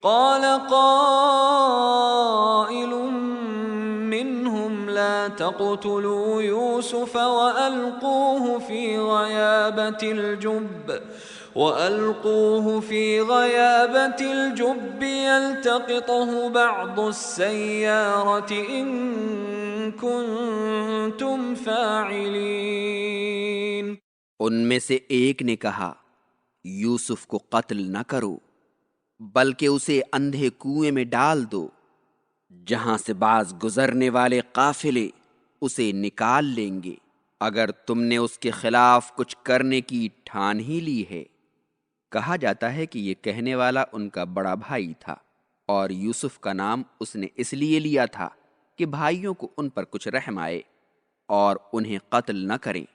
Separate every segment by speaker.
Speaker 1: قال قائل منهم لا تقتلوا يوسف وألقوه في غيابة الجب يلتقطه بعض السيارة إن كنتم فاعلين۔
Speaker 2: ان میں سے ایک نے کہا یوسف کو قتل نہ کرو بلکہ اسے اندھے کنویں میں ڈال دو جہاں سے بعض گزرنے والے قافلے اسے نکال لیں گے اگر تم نے اس کے خلاف کچھ کرنے کی ٹھان ہی لی ہے۔ کہا جاتا ہے کہ یہ کہنے والا ان کا بڑا بھائی تھا اور یوسف کا نام اس نے اس لیے لیا تھا کہ بھائیوں کو ان پر کچھ رحم آئے اور انہیں قتل نہ کریں۔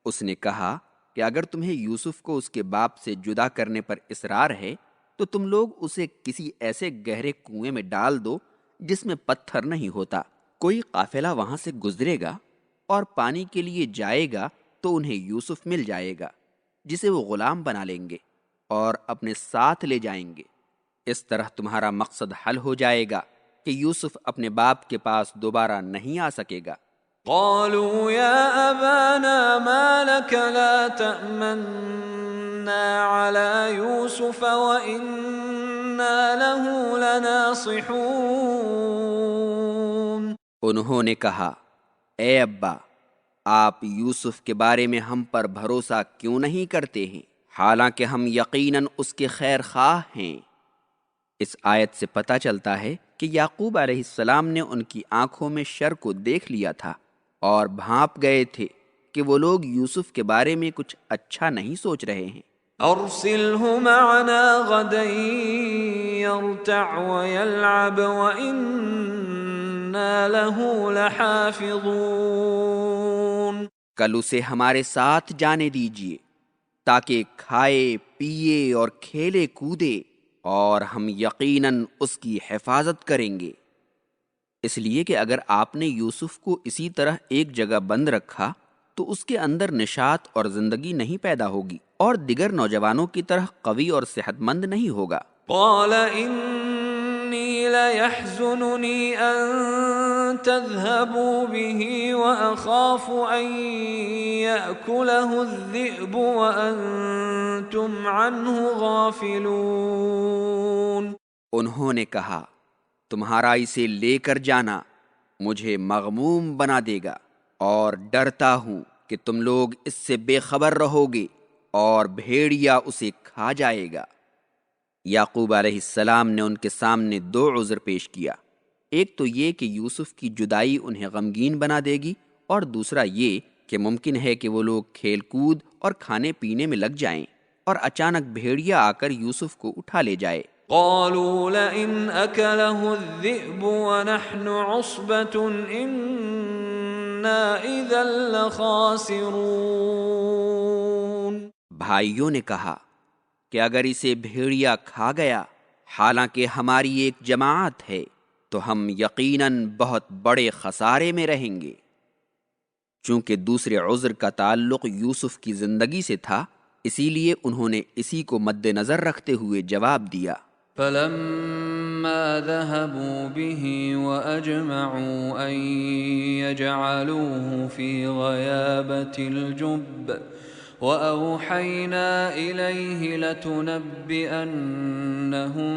Speaker 2: اس نے کہا کہ اگر تمہیں یوسف کو اس کے باپ سے جدا کرنے پر اصرار ہے تو تم لوگ اسے کسی ایسے گہرے کنویں میں ڈال دو جس میں پتھر نہیں ہوتا، کوئی قافلہ وہاں سے گزرے گا اور پانی کے لیے جائے گا تو انہیں یوسف مل جائے گا جسے وہ غلام بنا لیں گے اور اپنے ساتھ لے جائیں گے۔ اس طرح تمہارا مقصد حل ہو جائے گا کہ یوسف اپنے باپ کے پاس دوبارہ نہیں آ سکے گا۔
Speaker 1: قالوا يا أبانا ما لك لا تأمنا على يوسف وإنا له لناصحون۔
Speaker 2: انہوں نے کہا اے ابا، آپ یوسف کے بارے میں ہم پر بھروسہ کیوں نہیں کرتے ہیں حالانکہ ہم یقیناً اس کے خیر خواہ ہیں۔ اس آیت سے پتہ چلتا ہے کہ یعقوب علیہ السلام نے ان کی آنکھوں میں شر کو دیکھ لیا تھا اور بھانپ گئے تھے کہ وہ لوگ یوسف کے بارے میں کچھ اچھا نہیں سوچ رہے ہیں۔
Speaker 1: أرسله معنا غدا يرتع ويلعب وإنا له لحافظون۔
Speaker 2: کل اسے ہمارے ساتھ جانے دیجیے تاکہ کھائے پیے اور کھیلے کودے اور ہم یقیناً اس کی حفاظت کریں گے۔ اس لیے کہ اگر آپ نے یوسف کو اسی طرح ایک جگہ بند رکھا تو اس کے اندر نشاط اور زندگی نہیں پیدا ہوگی اور دیگر نوجوانوں کی طرح قوی اور صحت مند نہیں ہوگا۔
Speaker 1: قال إني ليحزنني أن تذهبوا به وأخاف أن يأكله الذئب وأنتم عنه غافلون۔
Speaker 2: انہوں نے کہا تمہارا اسے لے کر جانا مجھے مغموم بنا دے گا اور ڈرتا ہوں کہ تم لوگ اس سے بے خبر رہو گے اور بھیڑیا اسے کھا جائے گا۔ یعقوب علیہ السلام نے ان کے سامنے دو عذر پیش کیا، ایک تو یہ کہ یوسف کی جدائی انہیں غمگین بنا دے گی اور دوسرا یہ کہ ممکن ہے کہ وہ لوگ کھیل کود اور کھانے پینے میں لگ جائیں اور اچانک بھیڑیا آ کر یوسف کو اٹھا لے جائے۔
Speaker 1: قالوا لئن أكله الذئب ونحن عصبة إنا إذا لخاسرون۔
Speaker 2: بھائیوں نے کہا کہ اگر اسے بھیڑیا کھا گیا حالانکہ ہماری ایک جماعت ہے تو ہم یقیناً بہت بڑے خسارے میں رہیں گے۔ چونکہ دوسرے عذر کا تعلق یوسف کی زندگی سے تھا اسی لیے انہوں نے اسی کو مد نظر رکھتے ہوئے جواب دیا۔
Speaker 1: فلما ذهبوا به وأجمعوا أن يجعلوه في غيابة الجب وأوحينا إليه لتنبئنهم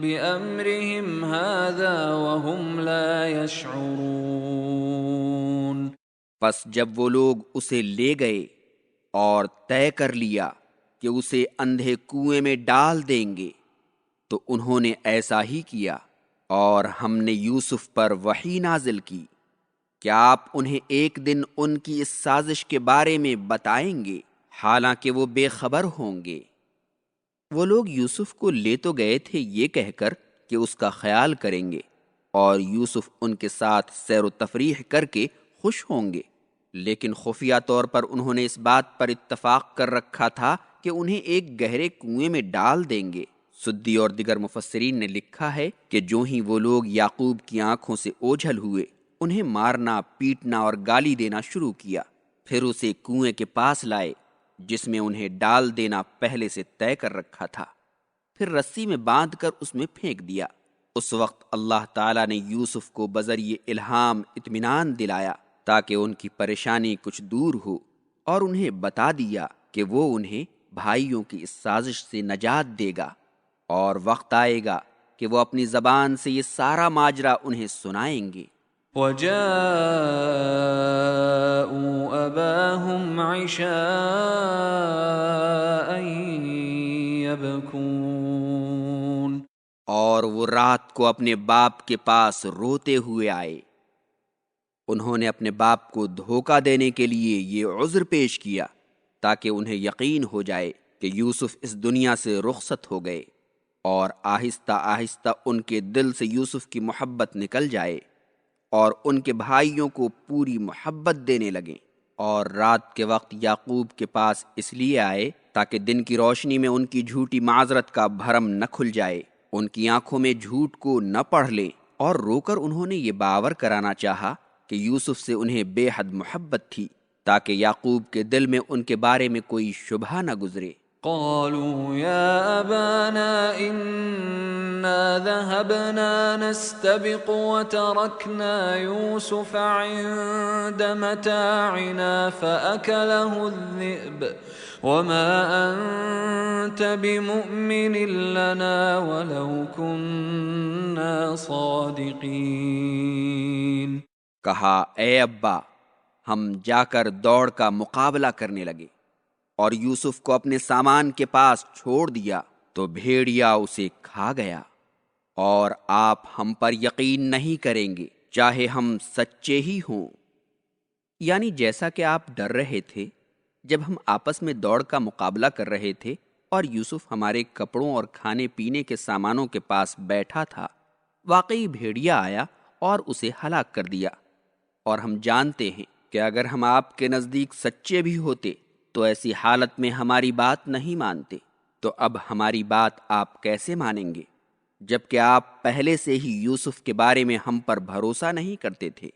Speaker 1: بأمرهم هذا وهم لا يشعرون۔
Speaker 2: پس جب وہ لوگ اسے لے گئے اور طے کر لیا کہ اسے اندھے کنویں میں ڈال دیں گے تو انہوں نے ایسا ہی کیا اور ہم نے یوسف پر وحی نازل کی کہ آپ انہیں ایک دن ان کی اس سازش کے بارے میں بتائیں گے حالانکہ وہ بے خبر ہوں گے۔ وہ لوگ یوسف کو لے تو گئے تھے یہ کہہ کر کہ اس کا خیال کریں گے اور یوسف ان کے ساتھ سیر و تفریح کر کے خوش ہوں گے، لیکن خفیہ طور پر انہوں نے اس بات پر اتفاق کر رکھا تھا کہ انہیں ایک گہرے کنویں میں ڈال دیں گے۔ سدی اور دیگر مفسرین نے لکھا ہے کہ جو ہی وہ لوگ یعقوب کی آنکھوں سے اوجھل ہوئے انہیں مارنا پیٹنا اور گالی دینا شروع کیا، پھر اسے کنویں کے پاس لائے جس میں انہیں ڈال دینا پہلے سے طے کر رکھا تھا۔ پھر رسی میں باندھ کر اس میں پھینک دیا۔ اس وقت اللہ تعالیٰ نے یوسف کو بذریعہ الہام اطمینان دلایا تاکہ ان کی پریشانی کچھ دور ہو، اور انہیں بتا دیا کہ وہ انہیں بھائیوں کی اس سازش سے نجات دے گا، اور وقت آئے گا کہ وہ اپنی زبان سے یہ سارا ماجرا انہیں سنائیں گے۔
Speaker 1: وَجَاءُوا أَبَاهُمْ عِشَاءً يَبْكُونَ،
Speaker 2: اور وہ رات کو اپنے باپ کے پاس روتے ہوئے آئے۔ انہوں نے اپنے باپ کو دھوکہ دینے کے لیے یہ عذر پیش کیا تاکہ انہیں یقین ہو جائے کہ یوسف اس دنیا سے رخصت ہو گئے، اور آہستہ آہستہ ان کے دل سے یوسف کی محبت نکل جائے، اور ان کے بھائیوں کو پوری محبت دینے لگیں۔ اور رات کے وقت یعقوب کے پاس اس لیے آئے تاکہ دن کی روشنی میں ان کی جھوٹی معذرت کا بھرم نہ کھل جائے، ان کی آنکھوں میں جھوٹ کو نہ پڑھ لیں، اور رو کر انہوں نے یہ باور کرانا چاہا کہ یوسف سے انہیں بے حد محبت تھی، تاکہ یعقوب کے دل میں ان کے بارے میں کوئی شبہ نہ گزرے۔
Speaker 1: قالوا يا أبانا إنا ذهبنا نستبق وتركنا يوسف عند متاعنا فأكله الذئب وما أنت بمؤمن لنا ولو كنا صادقين۔
Speaker 2: کہا اے ابا، ہم جا کر دوڑ کا مقابلہ کرنے لگے اور یوسف کو اپنے سامان کے پاس چھوڑ دیا تو بھیڑیا اسے کھا گیا، اور آپ ہم پر یقین نہیں کریں گے چاہے ہم سچے ہی ہوں۔ یعنی جیسا کہ آپ ڈر رہے تھے جب ہم آپس میں دوڑ کا مقابلہ کر رہے تھے اور یوسف ہمارے کپڑوں اور کھانے پینے کے سامانوں کے پاس بیٹھا تھا، واقعی بھیڑیا آیا اور اسے ہلاک کر دیا۔ اور ہم جانتے ہیں کہ اگر ہم آپ کے نزدیک سچے بھی ہوتے تو ایسی حالت میں ہماری بات نہیں مانتے، تو اب ہماری بات آپ کیسے مانیں گے جبکہ آپ پہلے سے ہی یوسف کے بارے میں ہم پر بھروسہ نہیں کرتے تھے؟